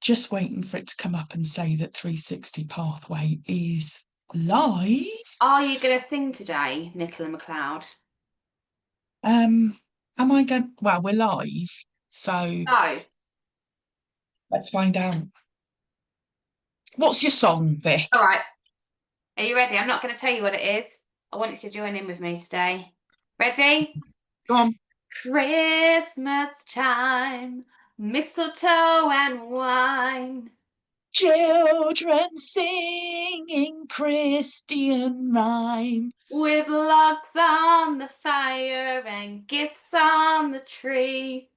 Just waiting for it to come up and say that 360 Pathway is live. Are you going to sing today, Nichola McLeod? Um, am I going? Well, we're live, so No. let's find out. What's your song, Vic? All right. Are you ready? I'm not going to tell you what it is. I want you to join in with me today. Ready? Go on. Christmas time, mistletoe and wine. Children singing Christian rhyme. With logs on the fire and gifts on the tree.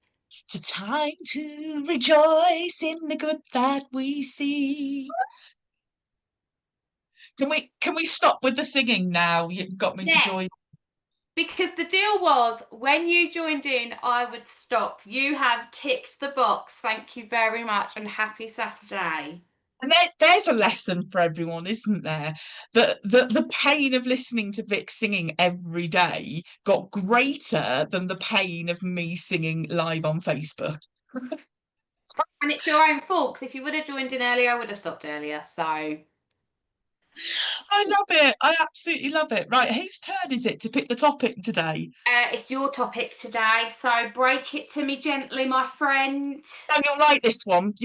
It's a time to rejoice in the good that we see. Can we stop with the singing now? You've got me to Yes, join. because the deal was when you joined in, I would stop. You have ticked the box. Thank you very much and happy Saturday. And there's a lesson for everyone, isn't there? That the pain of listening to Vic singing every day got greater than the pain of me singing live on Facebook. And it's your own fault because if you would have joined in earlier, I would have stopped earlier. So I love it. I absolutely love it. Right, whose turn is it to pick the topic today? it's your topic today. So break it to me gently, my friend. Oh, you'll like this one.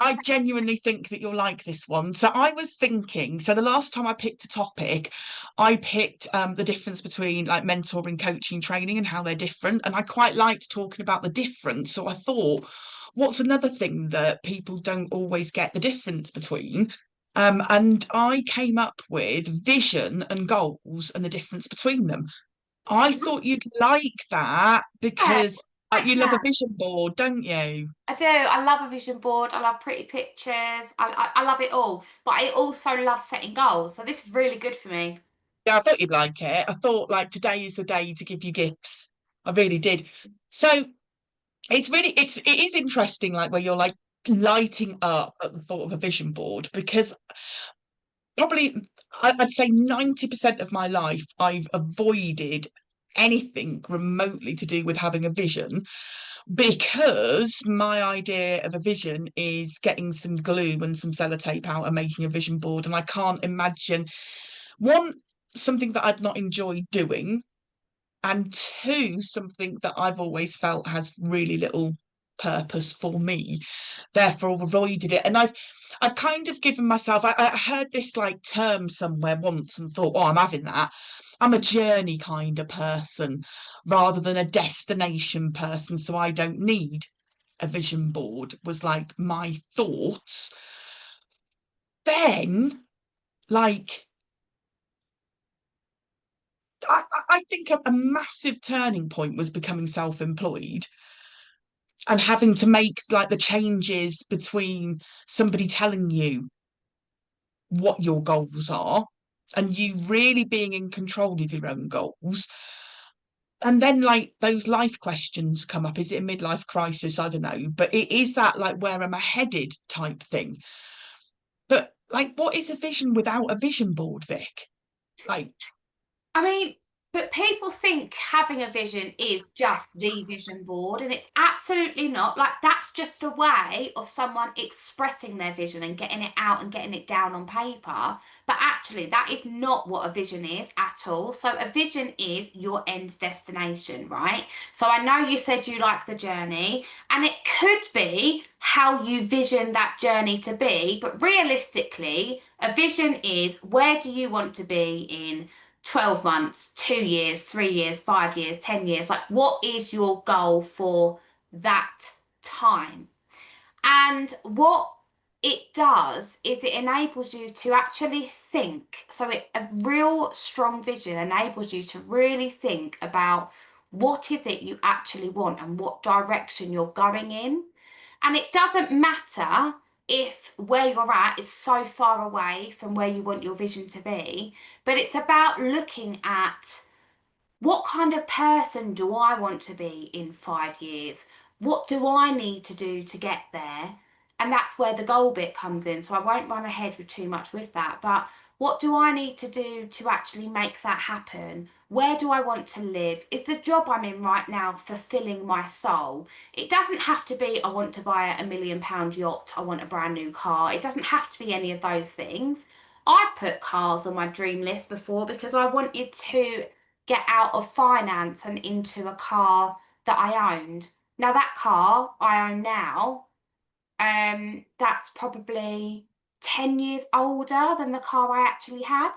I genuinely think that you'll like this one. So I was thinking, so the last time I picked a topic, I picked the difference between like mentoring, coaching, training, and how they're different. And I quite liked talking about the difference. So I thought, what's another thing that people don't always get the difference between? And I came up with vision and goals and the difference between them. I thought you'd like that Yeah, because like you love a that. vision board, don't you? I do. I love a vision board. I love pretty pictures. I love it all. But I also love setting goals. So this is really good for me. Yeah, I thought you'd like it. I thought like today is the day to give you gifts. I really did. So it is interesting, like where you're like lighting up at the thought of a vision board because probably I'd say 90% of my life I've avoided anything remotely to do with having a vision because my idea of a vision is getting some glue and some sellotape out and making a vision board. And I can't imagine one, something that I'd not enjoy doing, and two, something that I've always felt has really little purpose for me, therefore avoided it. And I've kind of given myself, I heard this like term somewhere once and thought, oh, I'm having that. I'm a journey kind of person rather than a destination person, so I don't need a vision board, was like my thoughts. Then, like, I think a massive turning point was becoming self-employed and having to make like the changes between somebody telling you what your goals are and you really being in control of your own goals. And then like those life questions come up. Is it a midlife crisis? I don't know. But it is that like where am I headed type thing. But like what is a vision without a vision board, Vic? Like, I mean, but people think having a vision is just the vision board, and it's absolutely not. Like, that's just a way of someone expressing their vision and getting it out and getting it down on paper. But actually, that is not what a vision is at all. So, a vision is your end destination, right? So, I know you said you like the journey, and it could be how you vision that journey to be, but realistically, a vision is where do you want to be in 12 months, 2 years, 3 years, 5 years, 10 years? Like, what is your goal for that time? And what it does is it enables you to actually think. So, a real strong vision enables you to really think about what is it you actually want and what direction you're going in. And it doesn't matter if where you're at is so far away from where you want your vision to be, but it's about looking at what kind of person do I want to be in 5 years? What do I need to do to get there? And that's where the goal bit comes in. So I won't run ahead with too much with that. But What do I need to do to actually make that happen? Where do I want to live? Is the job I'm in right now fulfilling my soul? It doesn't have to be, I want to buy £1 million yacht, I want a brand new car. It doesn't have to be any of those things. I've put cars on my dream list before because I wanted to get out of finance and into a car that I owned. Now, that car I own now, that's probably 10 years older than the car I actually had.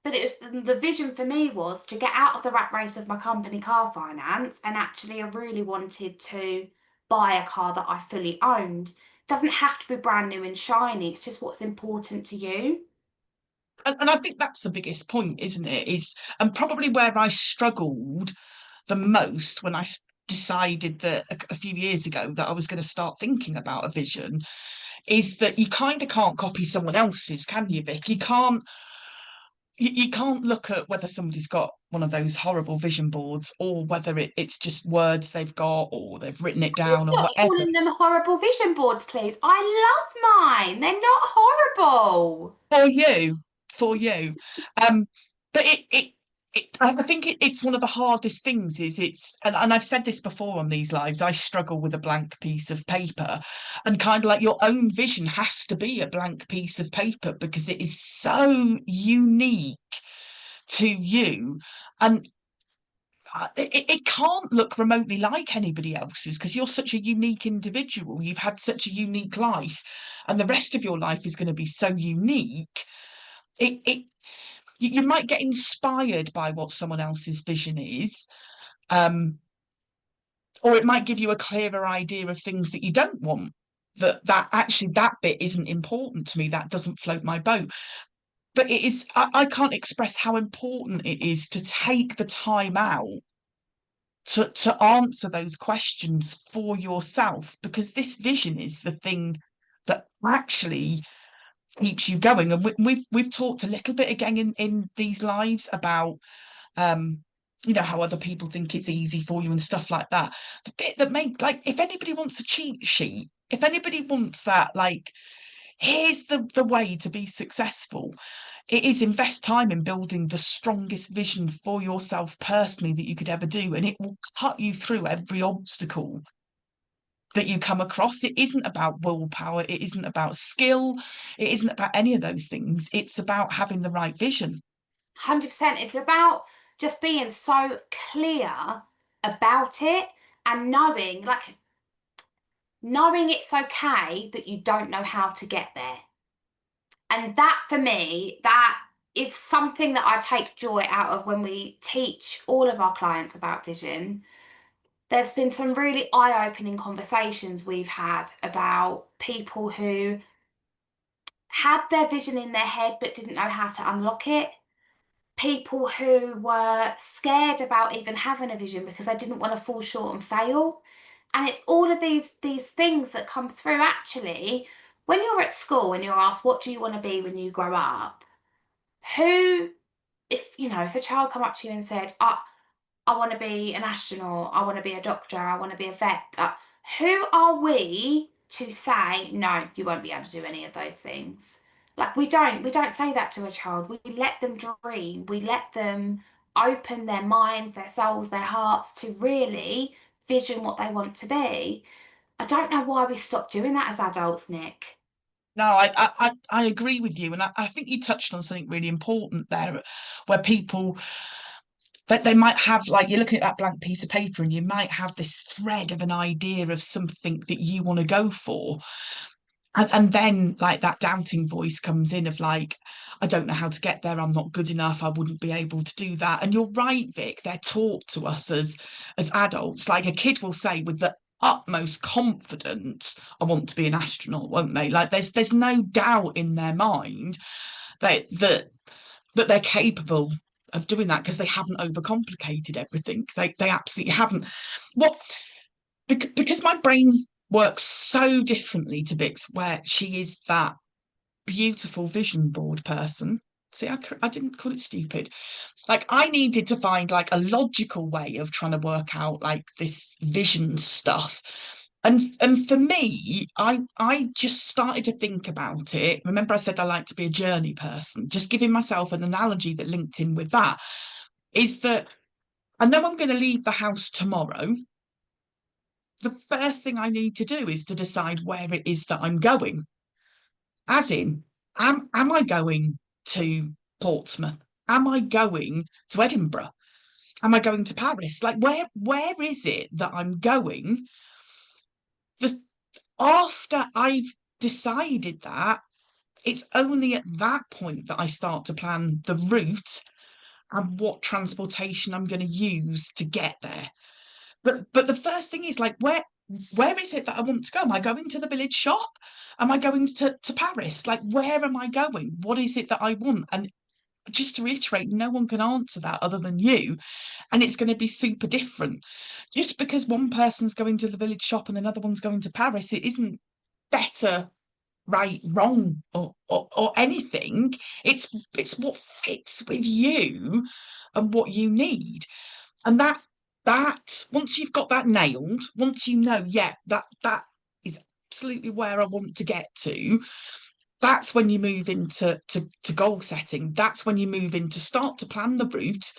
But it was the vision for me was to get out of the rat race of my company car finance, and actually I really wanted to buy a car that I fully owned. It doesn't have to be brand new and shiny, it's just what's important to you. And I think that's the biggest point, isn't it? Is and probably where I struggled the most when decided that a few years ago that I was going to start thinking about a vision is that you kind of can't copy someone else's, can you, Vic? You can't look at whether somebody's got one of those horrible vision boards or whether it's just words they've got or they've written it down or Stop whatever. calling them horrible vision boards, please. I love mine. They're not horrible. For you, for you. Um, but I think it's one of the hardest things is and I've said this before on these lives, I struggle with a blank piece of paper, and kind of like your own vision has to be a blank piece of paper because it is so unique to you. And it can't look remotely like anybody else's because you're such a unique individual. You've had such a unique life, and the rest of your life is going to be so unique. It you might get inspired by what someone else's vision is, um, or it might give you a clearer idea of things that you don't want. That actually that bit isn't important to me. That doesn't float my boat. But it is. I can't express how important it is to take the time out to answer those questions for yourself, because this vision is the thing that actually keeps you going. And we've talked a little bit again in these lives about how other people think it's easy for you and stuff like that. The bit that make like if anybody wants a cheat sheet, if anybody wants that, like here's the way to be successful, it is invest time in building the strongest vision for yourself personally that you could ever do, and it will cut you through every obstacle that you come across. It isn't about willpower, it isn't about skill, it isn't about any of those things. It's about having the right vision. 100%. It's about just being so clear about it and knowing it's okay that you don't know how to get there. And that for me, that is something that I take joy out of when we teach all of our clients about vision. There's been some really eye-opening conversations we've had about people who had their vision in their head but didn't know how to unlock it. People who were scared about even having a vision because they didn't want to fall short and fail. And it's all of these things that come through actually when you're at school and you're asked, what do you want to be when you grow up? Who, if a child come up to you and said, I want to be an astronaut, I want to be a doctor, I want to be a vet, who are we to say, no, you won't be able to do any of those things? Like we don't say that to a child. We let them dream. We let them open their minds, their souls, their hearts to really vision what they want to be. I don't know why we stopped doing that as adults, Nick. No, I agree with you, and I think you touched on something really important there, where people that they might have, like you're looking at that blank piece of paper and you might have this thread of an idea of something that you want to go for, and then like that doubting voice comes in of like, I don't know how to get there, I'm not good enough, I wouldn't be able to do that. And you're right, Vic, they're taught to us as adults. Like a kid will say with the utmost confidence, I want to be an astronaut, won't they? Like there's no doubt in their mind that they're capable of doing that because they haven't overcomplicated everything. They absolutely haven't. What because my brain works so differently to Vic's, where she is that beautiful vision board person. See, I didn't call it stupid. Like I needed to find like a logical way of trying to work out like this vision stuff. And for me, I just started to think about it. Remember, I said I like to be a journey person. Just giving myself an analogy that linked in with that is that I know I'm going to leave the house tomorrow. The first thing I need to do is to decide where it is that I'm going. As in, am I going to Portsmouth? Am I going to Edinburgh? Am I going to Paris? Like where is it that I'm going? The After I've decided that, it's only at that point that I start to plan the route and what transportation I'm going to use to get there. But the first thing is like where is it that I want to go? Am I going to the village shop? Am I going to Paris? Like where am I going? What is it that I want? And just to reiterate, no one can answer that other than you. And it's going to be super different. Just because one person's going to the village shop and another one's going to Paris, it isn't better, right, wrong, or anything. It's what fits with you and what you need. And that once you've got that nailed, once you know, yeah, that is absolutely where I want to get to, that's when you move into to goal setting. That's when you move into start to plan the route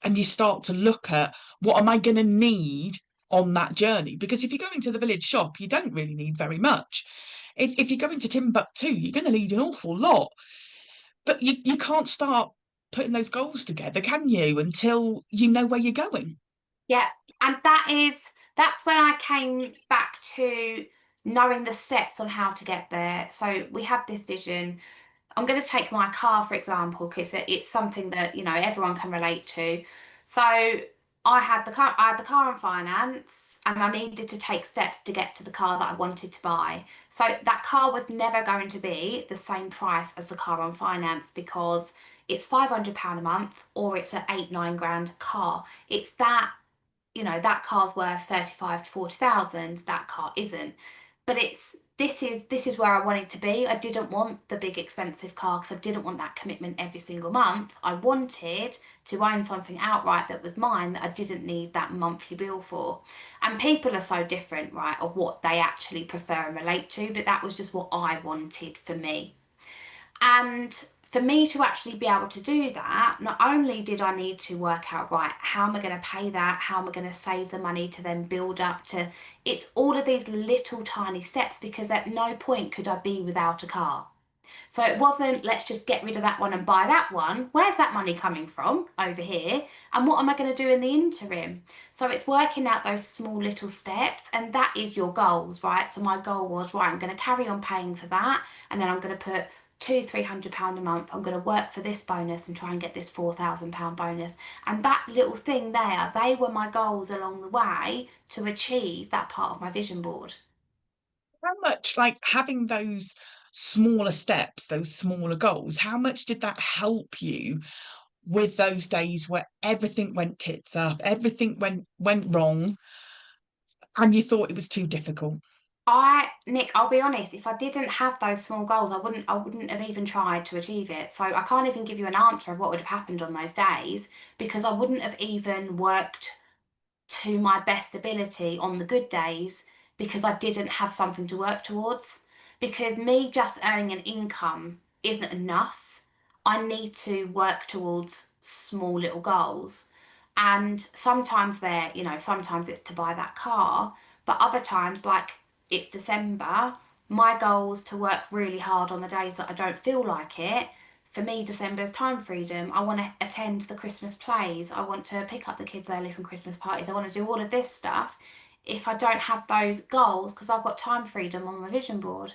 and you start to look at what am I going to need on that journey. Because if you're going to the village shop, you don't really need very much. If you're going to Timbuktu, you're going to need an awful lot. But you can't start putting those goals together, can you, until you know where you're going. Yeah, and that's when I came back to knowing the steps on how to get there. So we had this vision. I'm going to take my car, for example, because it's something that, everyone can relate to. So I had the car on finance, and I needed to take steps to get to the car that I wanted to buy. So that car was never going to be the same price as the car on finance, because it's £500 a month, or it's an 8-9 grand car. It's that, that car's worth 35 to 40,000, that car isn't. But this is where I wanted to be. I didn't want the big expensive car because I didn't want that commitment every single month. I wanted to own something outright that was mine, that I didn't need that monthly bill for. And people are so different, right, of what they actually prefer and relate to, but that was just what I wanted for me. And for me to actually be able to do that, not only did I need to work out, right, how am I going to pay that? How am I going to save the money to then build up to, it's all of these little tiny steps, because at no point could I be without a car. So it wasn't, let's just get rid of that one and buy that one. Where's that money coming from? Over here. And what am I going to do in the interim? So it's working out those small little steps, and that is your goals, right? So my goal was, right, I'm going to carry on paying for that, and then I'm going to put £200-300 a month. I'm going to work for this bonus and try and get this £4,000 bonus. And that little thing there, they were my goals along the way to achieve that part of my vision board. How much, like having those smaller steps, those smaller goals, how much did that help you with those days where everything went tits up, everything went wrong, and you thought it was too difficult? Nick, I'll be honest, if I didn't have those small goals, I wouldn't have even tried to achieve it. So I can't even give you an answer of what would have happened on those days, because I wouldn't have even worked to my best ability on the good days, because I didn't have something to work towards. Because me just earning an income isn't enough. I need to work towards small little goals. And sometimes sometimes it's to buy that car, but other times, like it's December, my goal is to work really hard on the days that I don't feel like it. For me, December is time freedom. I want to attend the Christmas plays. I want to pick up the kids early from Christmas parties. I want to do all of this stuff. If I don't have those goals, because I've got time freedom on my vision board.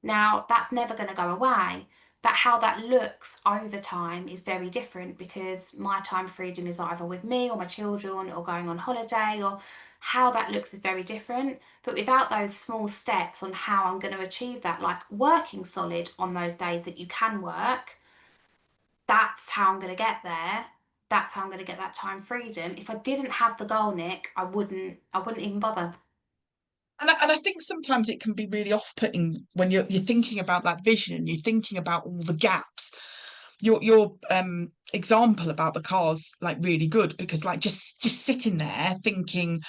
Now, that's never going to go away, but how that looks over time is very different, because my time freedom is either with me or my children or going on holiday, or how that looks is very different. But without those small steps on how I'm going to achieve that, like working solid on those days that you can work, that's how I'm going to get there. That's how I'm going to get that time freedom. If I didn't have the goal, Nick, I wouldn't even bother. And I think sometimes it can be really off-putting when you're thinking about that vision and you're thinking about all the gaps. Your example about the car's like really good, because like just sitting there thinking,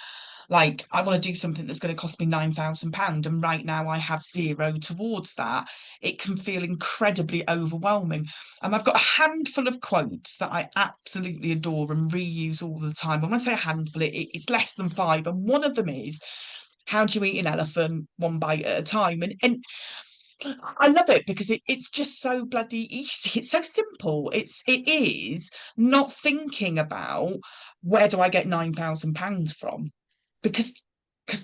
Like, I want to do something that's going to cost me £9,000, and right now I have zero towards that. It can feel incredibly overwhelming. And I've got a handful of quotes that I absolutely adore and reuse all the time. And when I say a handful, it's less than five. And one of them is, how do you eat an elephant? One bite at a time. And I love it because it's just so bloody easy. It's so simple. It is not thinking about, where do I get £9,000 from? Because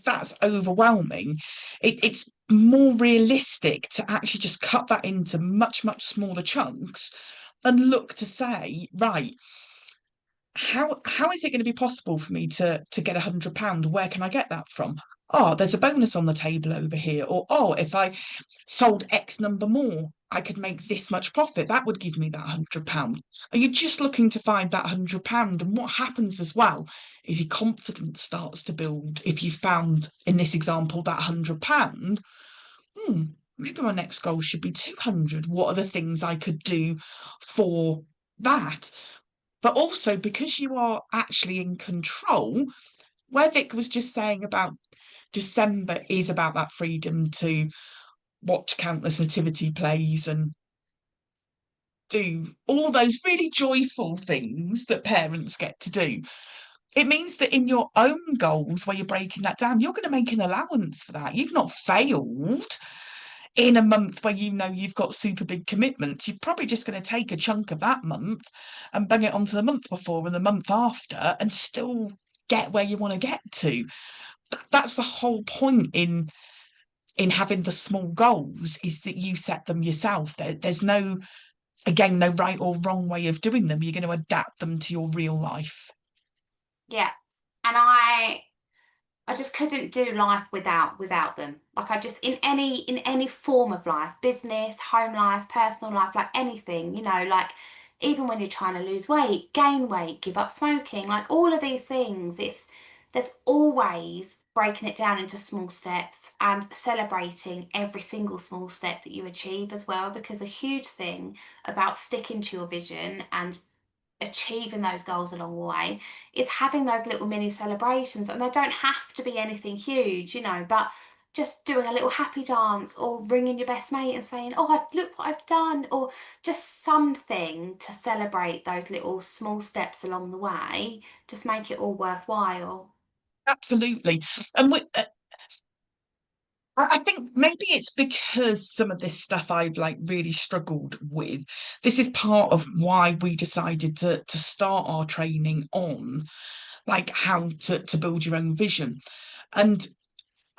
that's overwhelming. It's more realistic to actually just cut that into much, much smaller chunks and look to say, right, how is it going to be possible for me to get £100? Where can I get that from? Oh, there's a bonus on the table over here. Or, oh, if I sold X number more, I could make this much profit. That would give me that £100. Are you just looking to find that £100? And what happens as well is your confidence starts to build. If you found, in this example, that £100, maybe my next goal should be 200. What are the things I could do for that? But also, because you are actually in control, where Vic was just saying about December is about that freedom to watch countless nativity plays and do all those really joyful things that parents get to do. It means that in your own goals, where you're breaking that down, you're going to make an allowance for that. You've not failed in a month where you know you've got super big commitments. You're probably just going to take a chunk of that month and bang it onto the month before and the month after and still get where you want to get to. That's the whole point in having the small goals, is that you set them yourself. There's no, again, no right or wrong way of doing them. You're going to adapt them to your real life. Yeah. And I just couldn't do life without them. Like I just, in any form of life, business, home life, personal life, like anything, like even when you're trying to lose weight, gain weight, give up smoking, like all of these things, there's always breaking it down into small steps and celebrating every single small step that you achieve as well, because a huge thing about sticking to your vision and achieving those goals along the way is having those little mini celebrations, and they don't have to be anything huge, but just doing a little happy dance or ringing your best mate and saying, oh, look what I've done, or just something to celebrate those little small steps along the way, just make it all worthwhile. Absolutely. And I think maybe it's because some of this stuff I've like really struggled with. This is part of why we decided to start our training on like how to build your own vision. And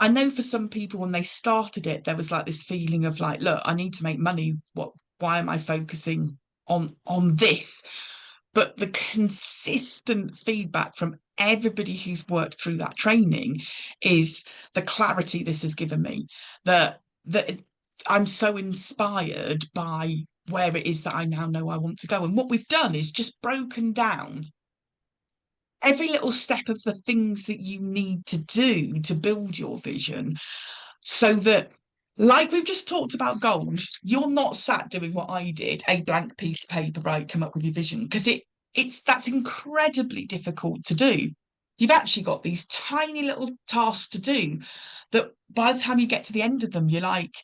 I know for some people when they started it, there was like this feeling of like, look, I need to make money. Why am I focusing on this? But the consistent feedback from everybody who's worked through that training is the clarity this has given me, that I'm so inspired by where it is that I now know I want to go. And what we've done is just broken down every little step of the things that you need to do to build your vision, so that, like we've just talked about goals, you're not sat doing what I did, a blank piece of paper, right, come up with your vision, because that's incredibly difficult to do. You've actually got these tiny little tasks to do that by the time you get to the end of them, you're like,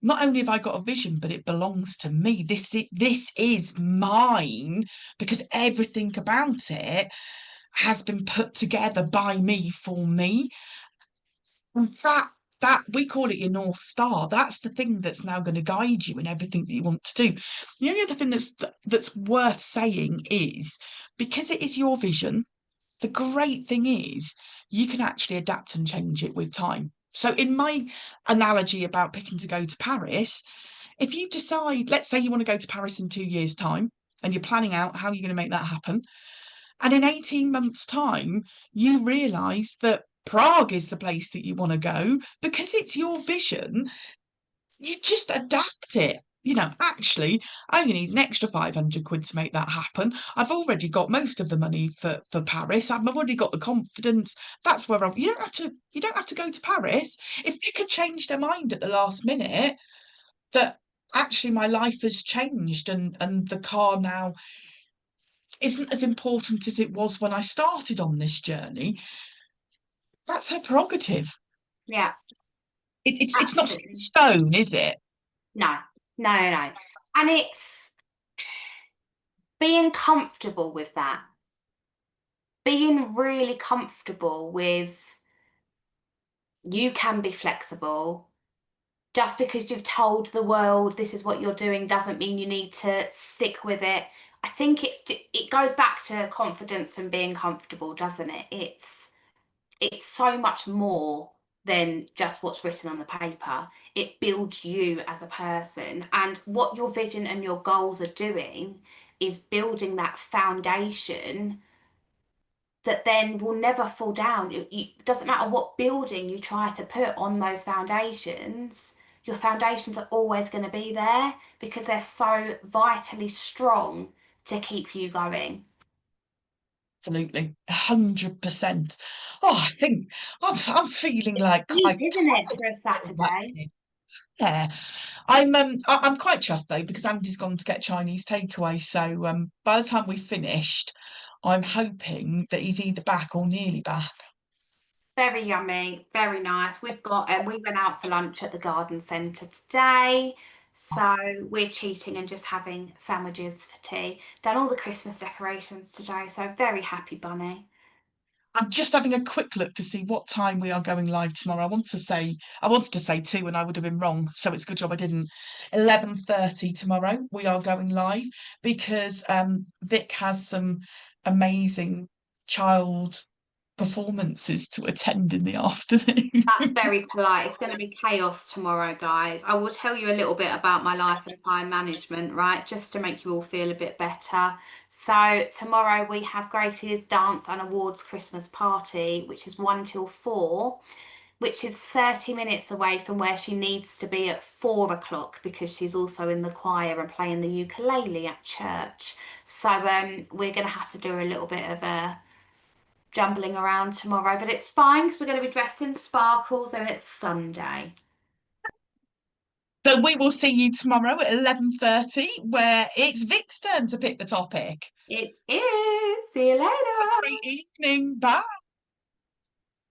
not only have I got a vision, but it belongs to me. This is mine, because everything about it has been put together by me for me. And that we call it your North Star. That's the thing that's now going to guide you in everything that you want to do. The only other thing that's worth saying is, because it is your vision, the great thing is you can actually adapt and change it with time. So in my analogy about picking to go to Paris, if you decide, let's say you want to go to Paris in 2 years' time, and you're planning out how you're going to make that happen, and in 18 months' time, you realise that Prague is the place that you want to go because it's your vision, you just adapt it. Actually, I only need an extra 500 quid to make that happen. I've already got most of the money for Paris. I've already got the confidence. That's where you don't have to go to Paris. If you could change their mind at the last minute, that actually my life has changed, and the car now isn't as important as it was when I started on this journey, That's her prerogative. Yeah, It's not set in absolutely. stone, is it? No, no. And it's being comfortable with that, being really comfortable with you can be flexible. Just because you've told the world this is what you're doing doesn't mean you need to stick with it. I think it goes back to confidence and being comfortable, doesn't it? It's so much more than just what's written on the paper. It builds you as a person, and what your vision and your goals are doing is building that foundation that then will never fall down. It doesn't matter what building you try to put on those foundations, your foundations are always going to be there because they're so vitally strong to keep you going. Absolutely, 100%. Oh, I think I'm feeling like Deep, quite isn't it, tired for a of that Saturday? bit. Yeah, I'm quite chuffed though because Andy's gone to get Chinese takeaway. So by the time we've finished, I'm hoping that he's either back or nearly back. Very yummy, very nice. We've got we went out for lunch at the garden centre today. So we're cheating and just having sandwiches for tea. Done all the Christmas decorations today, so very happy bunny. I'm just having a quick look to see what time we are going live tomorrow. I wanted to say 2 and I would have been wrong. So it's a good job I didn't. 11:30 tomorrow we are going live because Vic has some amazing child performances to attend in the afternoon. That's very polite. It's going to be chaos tomorrow, guys. I will tell you a little bit about my life and time management, right? Just to make you all feel a bit better. So, tomorrow we have Gracie's dance and awards Christmas party, which is 1 till 4, which is 30 minutes away from where she needs to be at 4 o'clock because she's also in the choir and playing the ukulele at church. So, we're going to have to do a little bit of a jumbling around tomorrow, but it's fine because we're going to be dressed in sparkles and it's Sunday. So we will see you tomorrow at 11:30, where it's Vic's turn to pick the topic. It is. See you Have a later. great evening. Bye.